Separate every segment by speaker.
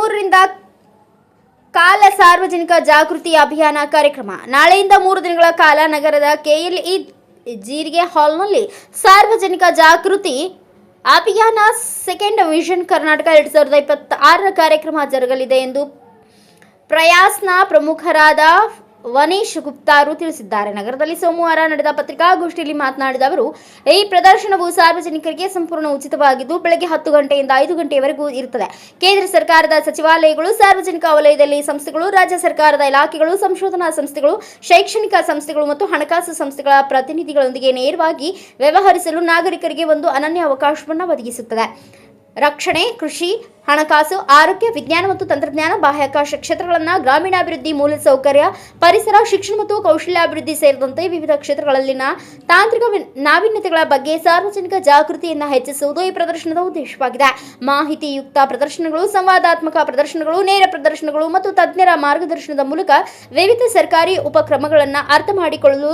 Speaker 1: 23ರಿಂದ ಕಾಲ ಸಾರ್ವಜನಿಕ ಜಾಗೃತಿ ಅಭಿಯಾನ ಕಾರ್ಯಕ್ರಮ. ನಾಳೆಯಿಂದ 3 ದಿನಗಳ ಕಾಲ ನಗರದ ಕೆಎಲ್ಇ ಜೀರಿಗೆ ಹಾಲ್ನಲ್ಲಿ ಸಾರ್ವಜನಿಕ ಜಾಗೃತಿ ಅಭಿಯಾನ ಸೆಕೆಂಡ್ ವಿಷನ್ ಕರ್ನಾಟಕ 2026 ಕಾರ್ಯಕ್ರಮ ಜರುಗಲಿದೆ ಎಂದು ಪ್ರಯಾಸ್ನ ಪ್ರಮುಖರಾದ ವನೀಶ್ ಗುಪ್ತಾರು ತಿಳಿಸಿದ್ದಾರೆ. ನಗರದಲ್ಲಿ ಸೋಮವಾರ ನಡೆದ ಪತ್ರಿಕಾಗೋಷ್ಠಿಯಲ್ಲಿ ಮಾತನಾಡಿದ ಅವರು, ಈ ಪ್ರದರ್ಶನವು ಸಾರ್ವಜನಿಕರಿಗೆ ಸಂಪೂರ್ಣ ಉಚಿತವಾಗಿದ್ದು ಬೆಳಗ್ಗೆ 10 ಗಂಟೆಯಿಂದ 5 ಗಂಟೆಯವರೆಗೂ ಇರುತ್ತದೆ. ಕೇಂದ್ರ ಸರ್ಕಾರದ ಸಚಿವಾಲಯಗಳು, ಸಾರ್ವಜನಿಕ ವಲಯದಲ್ಲಿ ಸಂಸ್ಥೆಗಳು, ರಾಜ್ಯ ಸರ್ಕಾರದ ಇಲಾಖೆಗಳು, ಸಂಶೋಧನಾ ಸಂಸ್ಥೆಗಳು, ಶೈಕ್ಷಣಿಕ ಸಂಸ್ಥೆಗಳು ಮತ್ತು ಹಣಕಾಸು ಸಂಸ್ಥೆಗಳ ಪ್ರತಿನಿಧಿಗಳೊಂದಿಗೆ ನೇರವಾಗಿ ವ್ಯವಹರಿಸಲು ನಾಗರಿಕರಿಗೆ ಒಂದು ಅನನ್ಯ ಅವಕಾಶವನ್ನು ಒದಗಿಸುತ್ತದೆ. ರಕ್ಷಣೆ, ಕೃಷಿ, ಹಣಕಾಸು, ಆರೋಗ್ಯ, ವಿಜ್ಞಾನ ಮತ್ತು ತಂತ್ರಜ್ಞಾನ, ಬಾಹ್ಯಾಕಾಶ ಕ್ಷೇತ್ರಗಳನ್ನು, ಗ್ರಾಮೀಣಾಭಿವೃದ್ಧಿ, ಮೂಲಸೌಕರ್ಯ, ಪರಿಸರ, ಶಿಕ್ಷಣ ಮತ್ತು ಕೌಶಲ್ಯಾಭಿವೃದ್ಧಿ ಸೇರಿದಂತೆ ವಿವಿಧ ಕ್ಷೇತ್ರಗಳಲ್ಲಿನ ತಾಂತ್ರಿಕ ನಾವೀನ್ಯತೆಗಳ ಬಗ್ಗೆ ಸಾರ್ವಜನಿಕ ಜಾಗೃತಿಯನ್ನು ಹೆಚ್ಚಿಸುವುದು ಈ ಪ್ರದರ್ಶನದ ಉದ್ದೇಶವಾಗಿದೆ. ಮಾಹಿತಿಯುಕ್ತ ಪ್ರದರ್ಶನಗಳು, ಸಂವಾದಾತ್ಮಕ ಪ್ರದರ್ಶನಗಳು, ನೇರ ಪ್ರದರ್ಶನಗಳು ಮತ್ತು ತಜ್ಞರ ಮಾರ್ಗದರ್ಶನದ ಮೂಲಕ ವಿವಿಧ ಸರ್ಕಾರಿ ಉಪಕ್ರಮಗಳನ್ನು ಅರ್ಥ ಮಾಡಿಕೊಳ್ಳಲು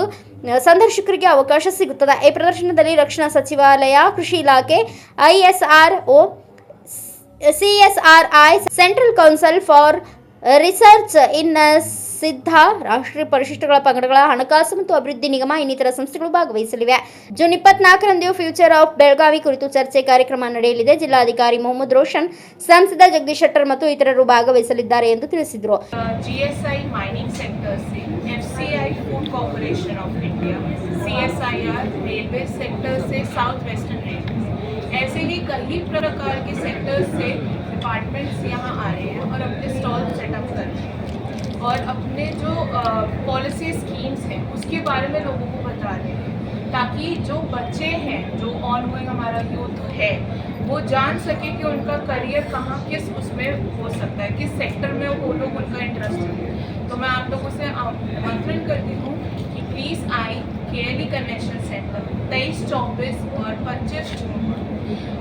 Speaker 1: ಸಂದರ್ಶಕರಿಗೆ ಅವಕಾಶ ಸಿಗುತ್ತದೆ. ಈ ಪ್ರದರ್ಶನದಲ್ಲಿ ರಕ್ಷಣಾ ಸಚಿವಾಲಯ, ಕೃಷಿ ಇಲಾಖೆ, ISRO, CSRI, central council for research in Siddha, ರಾಷ್ಟ್ರೀಯ ಪರಿಶಿಷ್ಟಗಳ ಪಂಗಡಗಳ ಹಣಕಾಸು ಮತ್ತು ಅಭಿವೃದ್ಧಿ ನಿಗಮ ಇನ್ನಿತರ ಸಂಸ್ಥೆಗಳು ಭಾಗವಹಿಸಲಿವೆ. ಜೂನ್ 24ರಂದು ಫ್ಯೂಚರ್ ಆಫ್ ಬೆಳಗಾವಿ ಕುರಿತು ಚರ್ಚೆ ಕಾರ್ಯಕ್ರಮ ನಡೆಯಲಿದೆ. ಜಿಲ್ಲಾಧಿಕಾರಿ ಮೊಹಮ್ಮದ್ ರೋಷನ್, ಸಂಸದ ಜಗದೀಶ್ ಶೆಟ್ಟರ್ ಮತ್ತು ಇತರರು ಭಾಗವಹಿಸಲಿದ್ದಾರೆ ಎಂದು ತಿಳಿಸಿದರು.
Speaker 2: GSI माइनिंग सेक्टर से FCI food corporation of India, CSIR railway sector से साउथ वेस्टर्न रेलवे, ऐसे ही कई प्रकार के सेक्टर्स से डिपार्टमेंट्स यहाँ आ रहे हैं और अपने स्टॉल सेटअप कर रहे हैं और अपने जो पॉलिसी स्कीम्स हैं उसके बारे में लोगों को बता रहे हैं, ताकि जो बच्चे हैं, जो ऑन गोइंग हमारा यूथ है, वो जान सके कि उनका करियर कहाँ, किस उसमें हो सकता है, किस सेक्टर में वो लोग उनका इंटरेस्ट है. तो मैं आप लोगों से आमंत्रण करती हूँ कि प्लीज़ आए केएलई कन्वेंशन सेंटर 23, 24 और 25 जून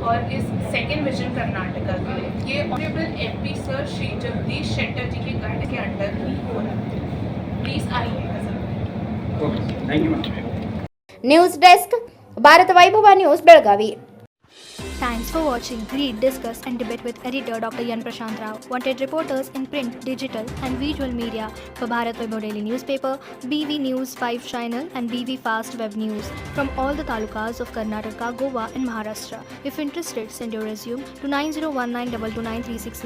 Speaker 2: और इस सेकेंड विजन कर्नाटका के ये honourable MP sir Shri Jagadish Shettar ji के गाइड के अंडर ही हो रहा है. प्लीज़ आइएगा sir.
Speaker 3: Thank you.
Speaker 1: News desk, Bharat Vaibhav news, Belagavi.
Speaker 4: Thanks for watching. Read, discuss and debate with editor Dr. Yan Prashant Rao. Wanted reporters in print, digital and visual media for Bharat Vaibhav Daily Newspaper, BV News 5 Channel and BV Fast Web News from all the talukas of Karnataka, Goa and Maharashtra. If interested, send your resume to 9019229369.